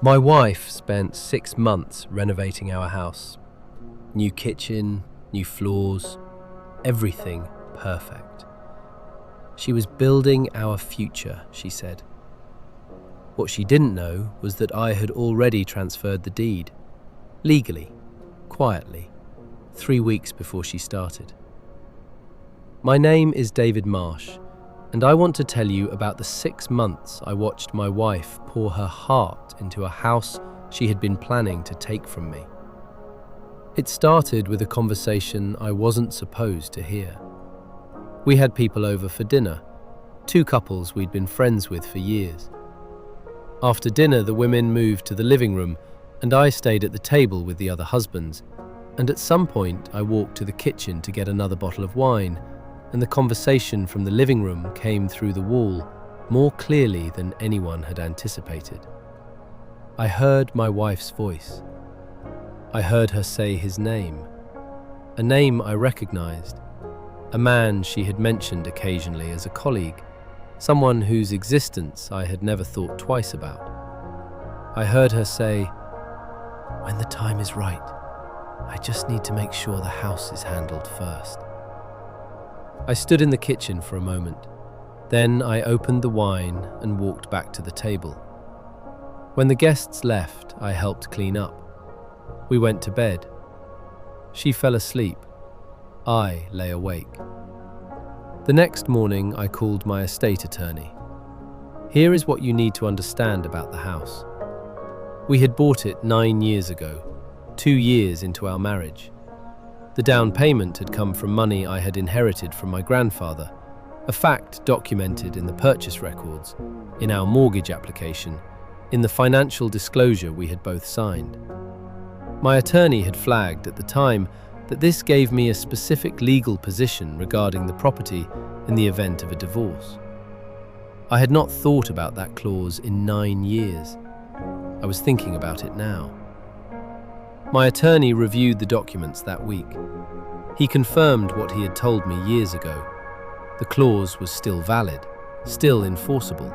My wife spent 6 months renovating our house. New kitchen, new floors, everything perfect. She was building our future, she said. What she didn't know was that I had already transferred the deed, legally, quietly, 3 weeks before she started. My name is David Marsh, and I want to tell you about the 6 months I watched my wife pour her heart into a house she had been planning to take from me. It started with a conversation I wasn't supposed to hear. We had people over for dinner, 2 couples we'd been friends with for years. After dinner, the women moved to the living room, and I stayed at the table with the other husbands, and at some point I walked to the kitchen to get another bottle of wine, and the conversation from the living room came through the wall more clearly than anyone had anticipated. I heard my wife's voice. I heard her say his name, a name I recognized, a man she had mentioned occasionally as a colleague, someone whose existence I had never thought twice about. I heard her say, "When the time is right, I just need to make sure the house is handled first." I stood in the kitchen for a moment. Then I opened the wine and walked back to the table. When the guests left, I helped clean up. We went to bed. She fell asleep. I lay awake. The next morning, I called my estate attorney. Here is what you need to understand about the house. We had bought it 9 years ago, 2 years into our marriage. The down payment had come from money I had inherited from my grandfather, a fact documented in the purchase records, in our mortgage application, in the financial disclosure we had both signed. My attorney had flagged at the time that this gave me a specific legal position regarding the property in the event of a divorce. I had not thought about that clause in 9 years. I was thinking about it now. My attorney reviewed the documents that week. He confirmed what he had told me years ago. The clause was still valid, still enforceable.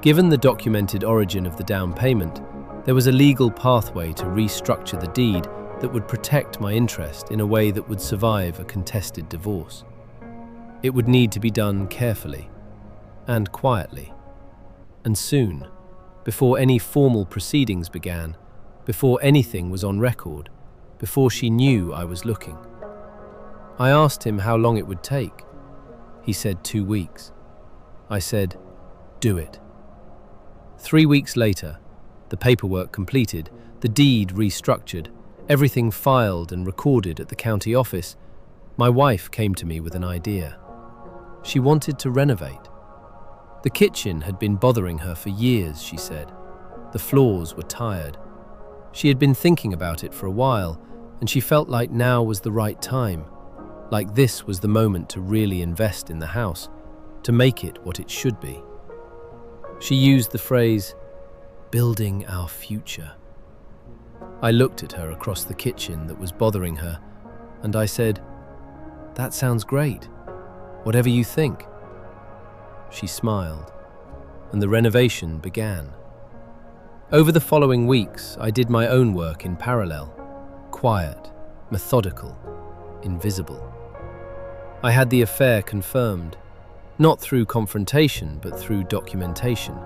Given the documented origin of the down payment, there was a legal pathway to restructure the deed that would protect my interest in a way that would survive a contested divorce. It would need to be done carefully and quietly, and soon, before any formal proceedings began, before anything was on record, before she knew I was looking. I asked him how long it would take. He said 2 weeks. I said, "Do it." 3 weeks later, the paperwork completed, the deed restructured, everything filed and recorded at the county office, my wife came to me with an idea. She wanted to renovate. The kitchen had been bothering her for years, she said. The floors were tired. She had been thinking about it for a while, and she felt like now was the right time, like this was the moment to really invest in the house, to make it what it should be. She used the phrase, "building our future." I looked at her across the kitchen that was bothering her, and I said, "That sounds great. Whatever you think." She smiled, and the renovation began. Over the following weeks, I did my own work in parallel, quiet, methodical, invisible. I had the affair confirmed, not through confrontation, but through documentation.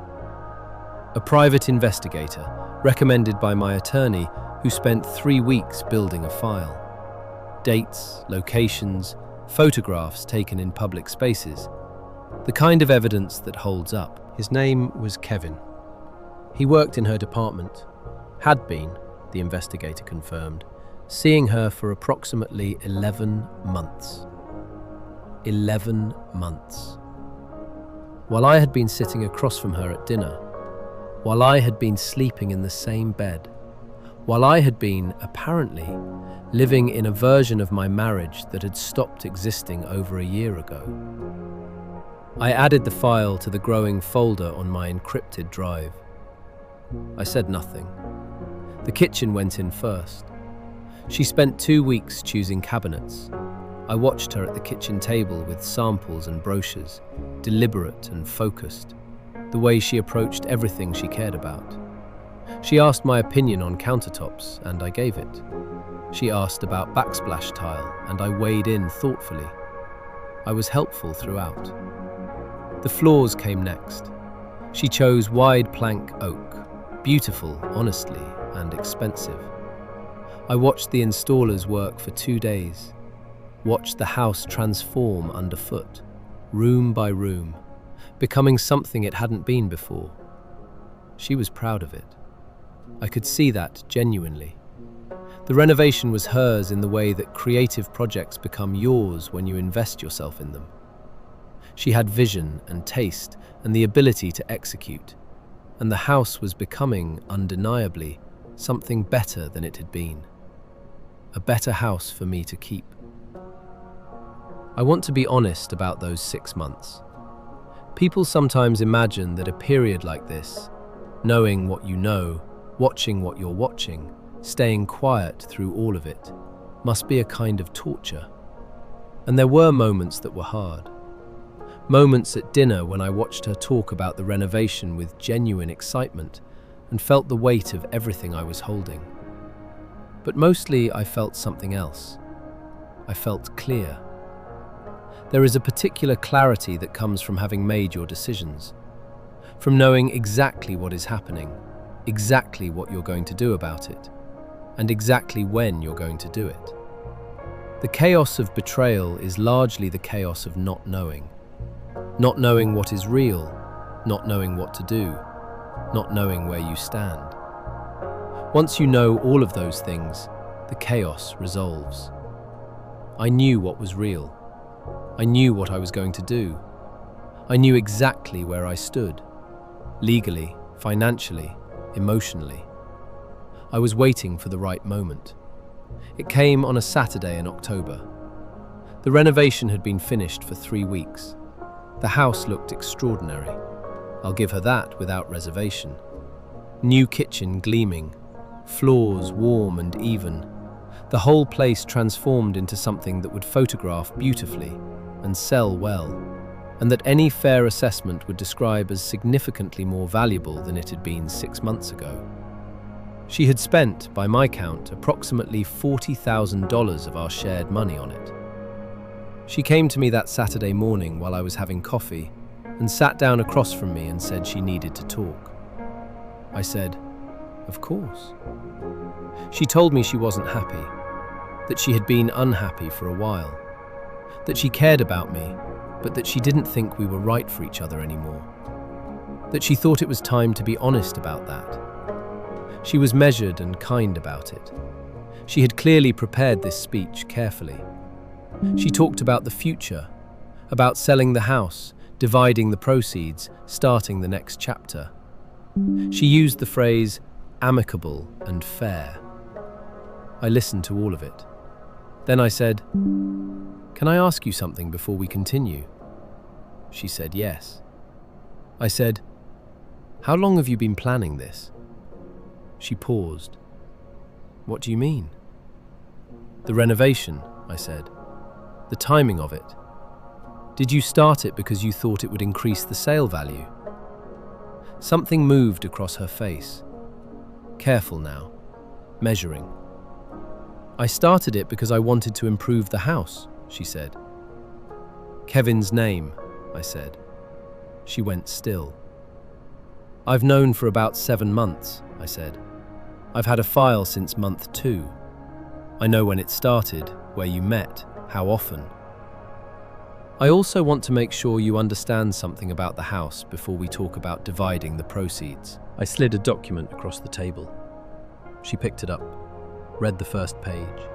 A private investigator, recommended by my attorney, who spent 3 weeks building a file. Dates, locations, photographs taken in public spaces. The kind of evidence that holds up. His name was Kevin. He worked in her department, had been, the investigator confirmed, seeing her for approximately 11 months. 11 months. While I had been sitting across from her at dinner, while I had been sleeping in the same bed, while I had been, apparently, living in a version of my marriage that had stopped existing over a year ago. I added the file to the growing folder on my encrypted drive. I said nothing. The kitchen went in first. She spent 2 weeks choosing cabinets. I watched her at the kitchen table with samples and brochures, deliberate and focused, the way she approached everything she cared about. She asked my opinion on countertops, and I gave it. She asked about backsplash tile, and I weighed in thoughtfully. I was helpful throughout. The floors came next. She chose wide plank oak, beautiful, honestly, and expensive. I watched the installers work for 2 days, watched the house transform underfoot, room by room, becoming something it hadn't been before. She was proud of it. I could see that genuinely. The renovation was hers in the way that creative projects become yours when you invest yourself in them. She had vision and taste and the ability to execute, and the house was becoming, undeniably, something better than it had been. A better house for me to keep. I want to be honest about those 6 months. People sometimes imagine that a period like this, knowing what you know, watching what you're watching, staying quiet through all of it, must be a kind of torture. And there were moments that were hard. Moments at dinner when I watched her talk about the renovation with genuine excitement and felt the weight of everything I was holding. But mostly I felt something else. I felt clear. There is a particular clarity that comes from having made your decisions, from knowing exactly what is happening, exactly what you're going to do about it, and exactly when you're going to do it. The chaos of betrayal is largely the chaos of not knowing. Not knowing what is real, not knowing what to do, not knowing where you stand. Once you know all of those things, the chaos resolves. I knew what was real. I knew what I was going to do. I knew exactly where I stood, legally, financially, emotionally. I was waiting for the right moment. It came on a Saturday in October. The renovation had been finished for 3 weeks. The house looked extraordinary. I'll give her that without reservation. New kitchen gleaming, floors warm and even. The whole place transformed into something that would photograph beautifully and sell well, and that any fair assessment would describe as significantly more valuable than it had been 6 months ago. She had spent, by my count, approximately $40,000 of our shared money on it. She came to me that Saturday morning while I was having coffee and sat down across from me and said she needed to talk. I said, "Of course." She told me she wasn't happy, that she had been unhappy for a while, that she cared about me, but that she didn't think we were right for each other anymore, that she thought it was time to be honest about that. She was measured and kind about it. She had clearly prepared this speech carefully. She talked about the future, about selling the house, dividing the proceeds, starting the next chapter. She used the phrase amicable and fair. I listened to all of it. Then I said, "Can I ask you something before we continue?" She said yes. I said, "How long have you been planning this?" She paused. "What do you mean?" "The renovation," I said. "The timing of it. Did you start it because you thought it would increase the sale value?" Something moved across her face. Careful now, measuring. "I started it because I wanted to improve the house," she said. "Kevin's name," I said. She went still. "I've known for about 7 months," I said. "I've had a file since month 2. I know when it started, where you met, how often. I also want to make sure you understand something about the house before we talk about dividing the proceeds." I slid a document across the table. She picked it up, read the first page,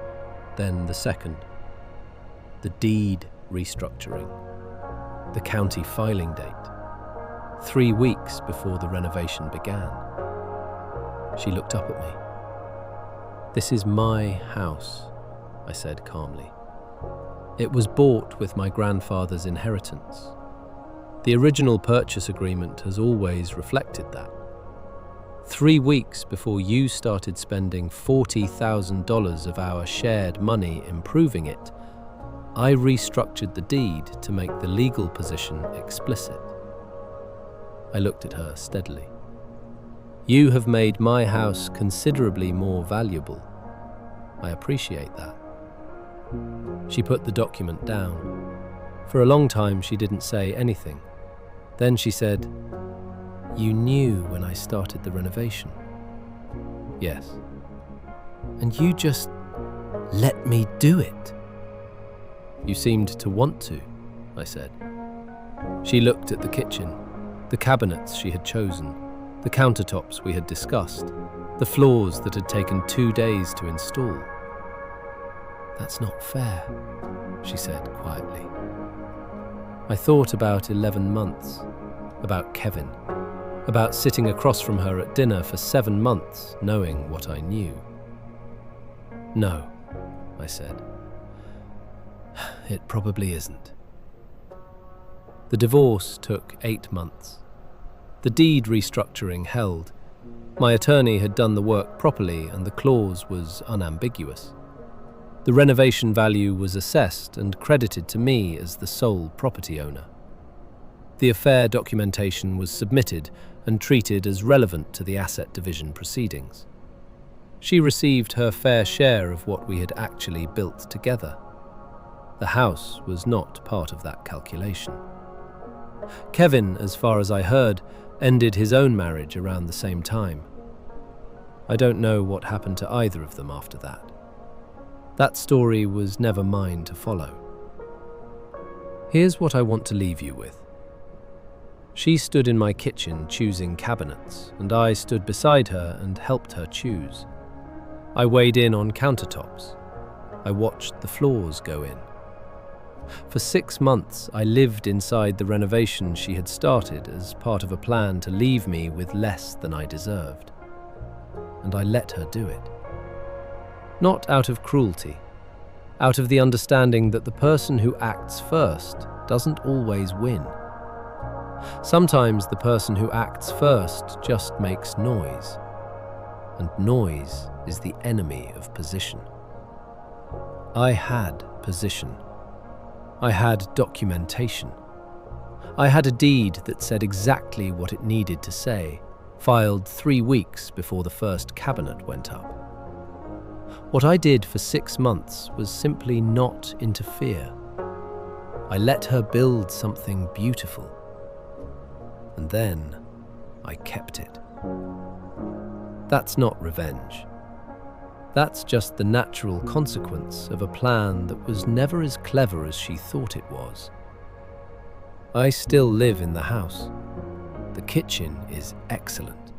then the second. The deed restructuring. The county filing date. 3 weeks before the renovation began. She looked up at me. "This is my house," I said calmly. "It was bought with my grandfather's inheritance. The original purchase agreement has always reflected that. 3 weeks before you started spending $40,000 of our shared money improving it, I restructured the deed to make the legal position explicit." I looked at her steadily. You have made my house considerably more valuable. I appreciate that. She put the document down. For a long time, she didn't say anything. Then she said, "You knew when I started the renovation." "Yes." "And you just let me do it." "You seemed to want to," I said. She looked at the kitchen, the cabinets she had chosen, the countertops we had discussed, the floors that had taken 2 days to install. "That's not fair," she said quietly. I thought about 11 months, about Kevin, about sitting across from her at dinner for 7 months, knowing what I knew. "No," I said. "It probably isn't." The divorce took 8 months. The deed restructuring held. My attorney had done the work properly and the clause was unambiguous. The renovation value was assessed and credited to me as the sole property owner. The affair documentation was submitted and treated as relevant to the asset division proceedings. She received her fair share of what we had actually built together. The house was not part of that calculation. Kevin, as far as I heard, ended his own marriage around the same time. I don't know what happened to either of them after that. That story was never mine to follow. Here's what I want to leave you with. She stood in my kitchen choosing cabinets, and I stood beside her and helped her choose. I weighed in on countertops. I watched the floors go in. For 6 months, I lived inside the renovation she had started as part of a plan to leave me with less than I deserved. And I let her do it. Not out of cruelty, out of the understanding that the person who acts first doesn't always win. Sometimes the person who acts first just makes noise, and noise is the enemy of position. I had position. I had documentation. I had a deed that said exactly what it needed to say, filed 3 weeks before the first cabinet went up. What I did for 6 months was simply not interfere. I let her build something beautiful. And then I kept it. That's not revenge. That's just the natural consequence of a plan that was never as clever as she thought it was. I still live in the house. The kitchen is excellent.